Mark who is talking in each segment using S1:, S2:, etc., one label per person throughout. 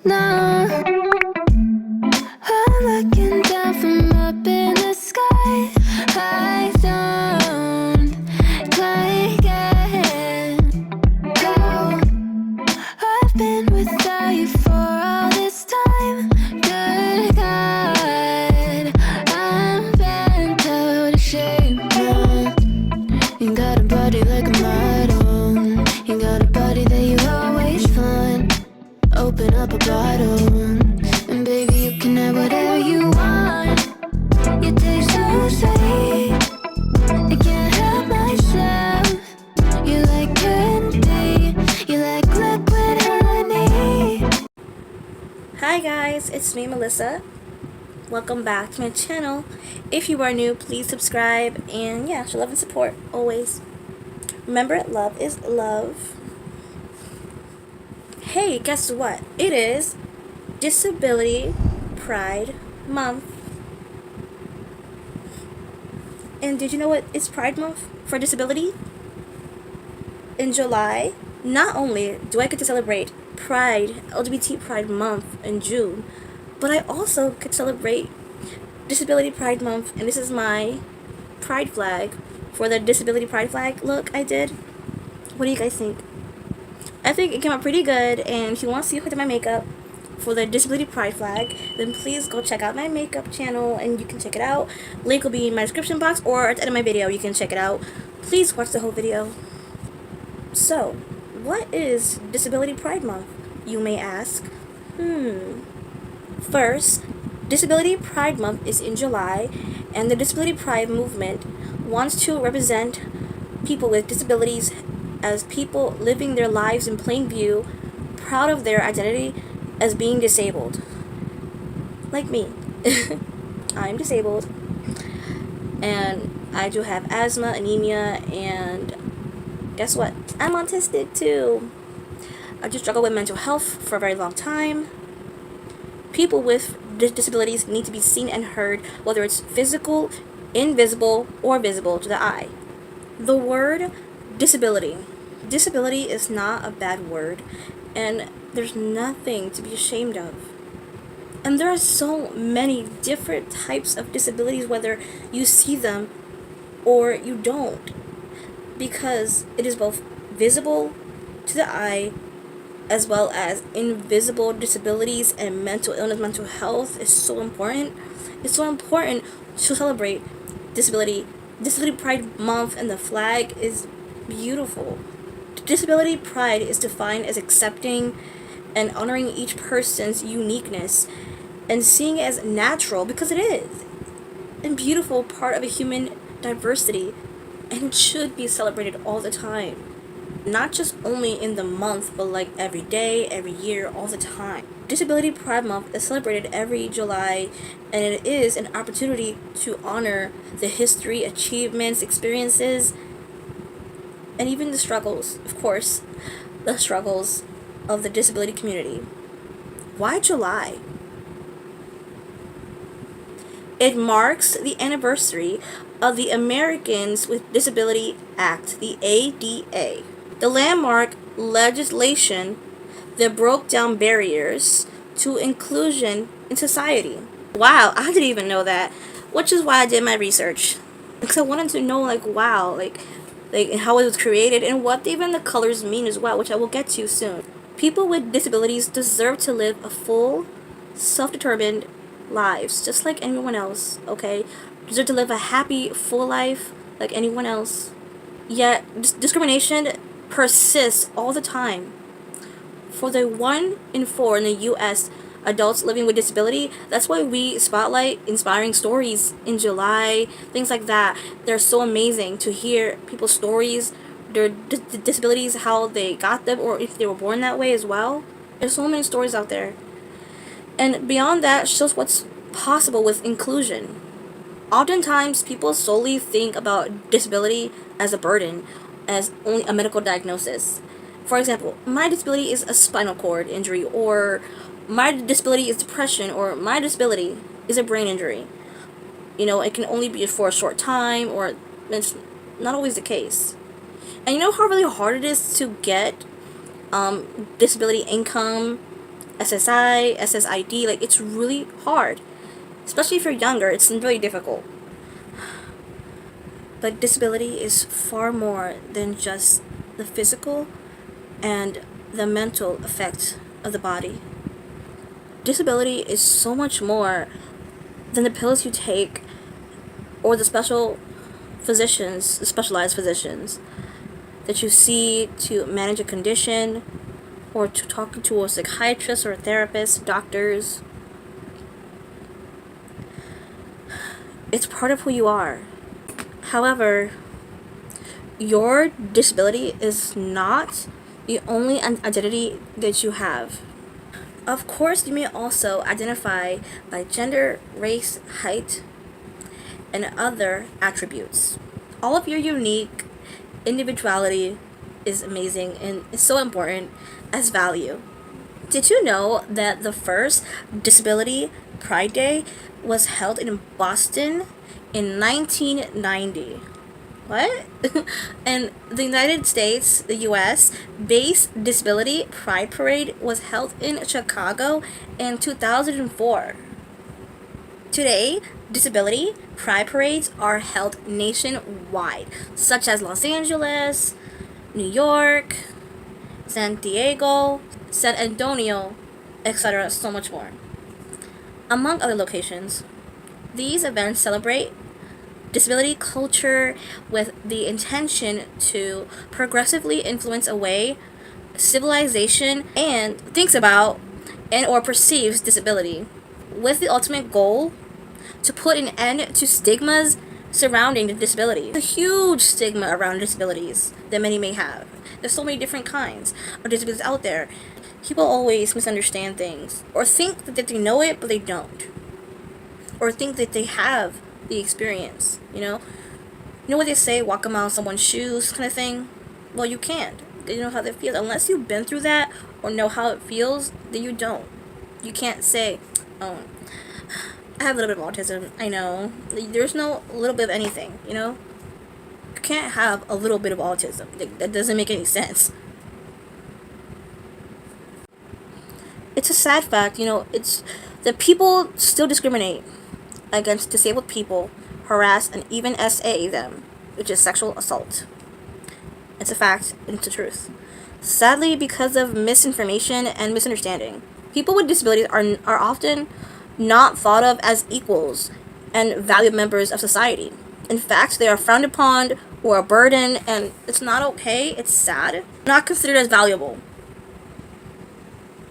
S1: No, I'm looking down from up in the sky. I don't like it. No, I've been without you for all this time. Good God, I'm bent out of shape. You got a body like a model. You got a body that you always find. Open up a bottle, and baby, you can have whatever you want. You taste so sweet, I can't help myself. You like candy, you like liquid honey.
S2: Hi guys, it's me Melissa. Welcome back to my channel. If you are new, please subscribe and yeah, show love and support always. Remember, love is love. Hey, guess what? It is Disability Pride Month. And did you know what is Pride Month for disability? In July, not only do I get to celebrate Pride, LGBT Pride Month in June, but I also get to celebrate Disability Pride Month, and this is my pride flag for the Disability Pride flag look I did. What do you guys think? I think it came out pretty good, and if you want to see who did my makeup for the Disability Pride flag, then please go check out my makeup channel and you can check it out. Link will be in my description box or at the end of my video, you can check it out. Please watch the whole video. So, what is Disability Pride Month, you may ask? First, Disability Pride Month is in July, and the Disability Pride movement wants to represent people with disabilities as people living their lives in plain view, proud of their identity as being disabled. Like me. I'm disabled, and I do have asthma, anemia, and guess what? I'm autistic too. I just struggle with mental health for a very long time. People with disabilities need to be seen and heard, whether it's physical, invisible, or visible to the eye. The word disability. Disability is not a bad word, and there's nothing to be ashamed of. And there are so many different types of disabilities, whether you see them or you don't, because it is both visible to the eye as well as invisible disabilities, and mental illness, mental health is so important. It's so important to celebrate disability. Disability Pride Month and the flag is beautiful. Disability Pride is defined as accepting and honoring each person's uniqueness and seeing it as natural, because it is, and beautiful part of a human diversity, and it should be celebrated all the time. Not just only in the month, but like every day, every year, all the time. Disability Pride Month is celebrated every July, and it is an opportunity to honor the history, achievements, experiences, and even the struggles, of course, the struggles of the disability community. Why July? It marks the anniversary of the Americans with Disability Act, the ADA. The landmark legislation that broke down barriers to inclusion in society. Wow, I didn't even know that, which is why I did my research. Because I wanted to know, like how it was created and what even the colors mean as well, which I will get to soon. People with disabilities deserve to live a full, self-determined lives, just like anyone else, okay? Deserve to live a happy, full life like anyone else. Yet, discrimination persists all the time. For the 1 in 4 in the U.S. adults living with disability, that's why we spotlight inspiring stories in July, things like that. They're so amazing to hear people's stories, their disabilities, how they got them, or if they were born that way as well. There's so many stories out there. And beyond that, shows what's possible with inclusion. Oftentimes, people solely think about disability as a burden, as only a medical diagnosis. For example, my disability is a spinal cord injury, or my disability is depression, or my disability is a brain injury. You know, it can only be for a short time, or it's not always the case. And you know how really hard it is to get disability income SSI, SSID. Like, it's really hard. Especially if you're younger, it's really difficult. But disability is far more than just the physical and the mental effects of the body. Disability is so much more than the pills you take or the specialized physicians that you see to manage a condition or to talk to a psychiatrist or a therapist, doctors. It's part of who you are. However, your disability is not the only identity that you have. Of course, you may also identify by gender, race, height, and other attributes. All of your unique individuality is amazing and is so important as value. Did you know that the first Disability Pride Day was held in Boston in 1990? What? And the United States, the US, base Disability Pride Parade was held in Chicago in 2004. Today, disability pride parades are held nationwide, such as Los Angeles, New York, San Diego, San Antonio, etc., so much more. Among other locations, these events celebrate disability culture with the intention to progressively influence a way civilization and thinks about and or perceives disability, with the ultimate goal to put an end to stigmas surrounding the disability. There's a huge stigma around disabilities that many may have. There's so many different kinds of disabilities out there. People always misunderstand things or think that they know it but they don't, or think that they have the experience. You know what they say, walk a mile in someone's shoes kind of thing. Well, you can't. You know how that feels. Unless you've been through that or know how it feels, then you don't. You can't say, oh, I have a little bit of autism. I know. There's no little bit of anything, You can't have a little bit of autism. That doesn't make any sense. It's a sad fact, it's that people still discriminate against disabled people, harass, and even SA them, which is sexual assault. It's a fact, and it's the truth. Sadly, because of misinformation and misunderstanding, people with disabilities are often not thought of as equals and valued members of society. In fact, they are frowned upon or a burden, and it's not okay, it's sad. Not considered as valuable.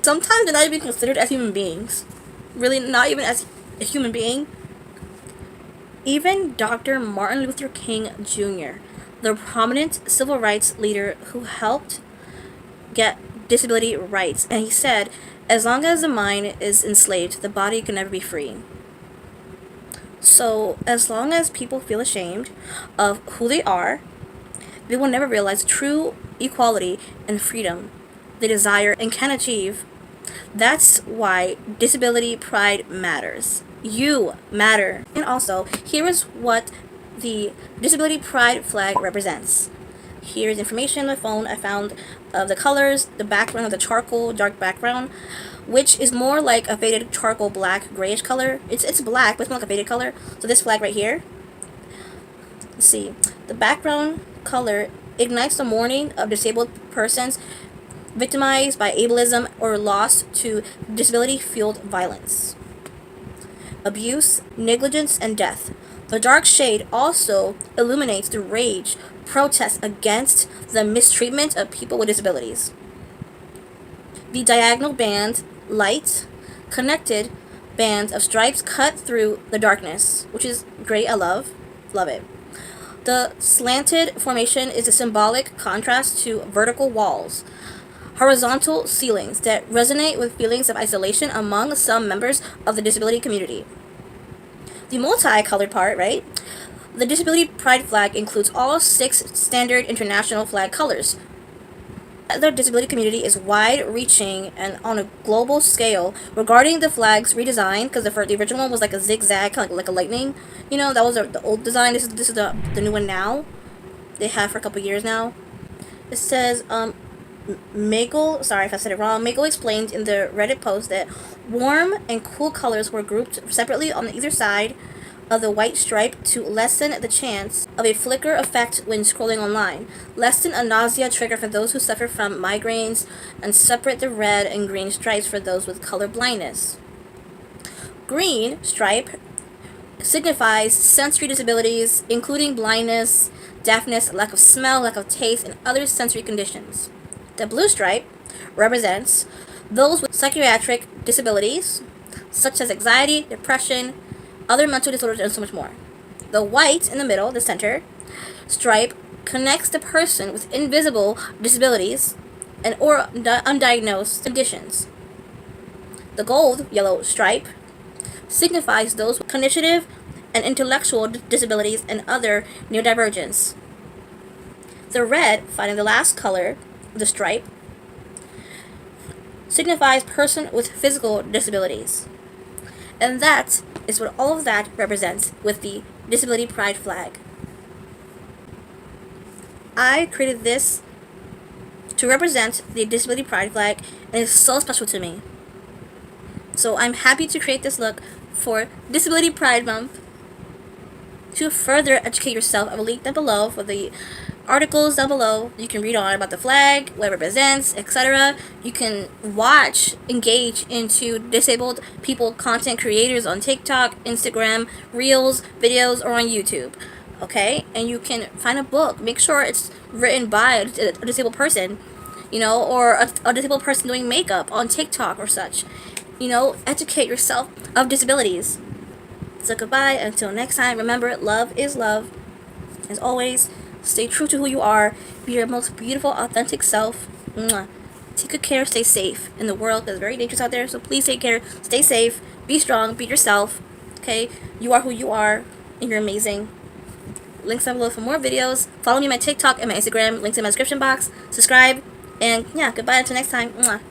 S2: Sometimes they're not even considered as human beings. Really, not even as a human being. Even Dr. Martin Luther King Jr., the prominent civil rights leader who helped get disability rights, and he said, as long as the mind is enslaved, the body can never be free. So, as long as people feel ashamed of who they are, they will never realize true equality and freedom they desire and can achieve. That's why disability pride matters. You matter. And also, here is what the disability pride flag represents. Here's information on my phone I found of the colors, the background of the charcoal dark background, which is more like a faded charcoal black grayish color. It's black, but it's more like a faded color. So this flag right here, let's see, the background color ignites the mourning of disabled persons victimized by ableism or lost to disability-fueled violence, abuse, negligence, and death. The dark shade also illuminates the rage, protest against the mistreatment of people with disabilities. The diagonal band, light, connected bands of stripes cut through the darkness, which is great, I love it. The slanted formation is a symbolic contrast to vertical walls, horizontal ceilings that resonate with feelings of isolation among some members of the disability community. The multicolored part, right? The disability pride flag includes all 6 standard international flag colors. The disability community is wide-reaching and on a global scale regarding the flag's redesign, because the original one was like a zigzag, kind of like a lightning. That was the old design. This is the new one now. They have for a couple years now. It says, Sorry if I said it wrong. Megal explained in the Reddit post that warm and cool colors were grouped separately on either side of the white stripe to lessen the chance of a flicker effect when scrolling online, lessen a nausea trigger for those who suffer from migraines, and separate the red and green stripes for those with color blindness. Green stripe signifies sensory disabilities, including blindness, deafness, lack of smell, lack of taste, and other sensory conditions. The blue stripe represents those with psychiatric disabilities, such as anxiety, depression, other mental disorders, and so much more. The white in the middle, the center, stripe connects the person with invisible disabilities and or undiagnosed conditions. The gold, yellow stripe signifies those with cognitive and intellectual disabilities and other neurodivergence. The red, finding the last color, the stripe, signifies person with physical disabilities. And that is what all of that represents with the Disability Pride flag. I created this to represent the Disability Pride flag, and it's so special to me. So I'm happy to create this look for Disability Pride Month. To further educate yourself, I will link down below for the articles down below. You can read on about the flag, what it represents, etc. You can engage into disabled people content creators on TikTok, Instagram, Reels, videos, or on YouTube. Okay? And you can find a book. Make sure it's written by a disabled person, or a disabled person doing makeup on TikTok or such. Educate yourself of disabilities. So goodbye, until next time. Remember, love is love. As always, stay true to who you are. Be your most beautiful, authentic self. Mwah. Take good care, stay safe in the world that's very dangerous out there. So please take care, stay safe, be strong, be yourself. Okay? You are who you are, and you're amazing. Links down below for more videos. Follow me on my TikTok and my Instagram. Links in my description box. Subscribe. And yeah, goodbye until next time. Mwah.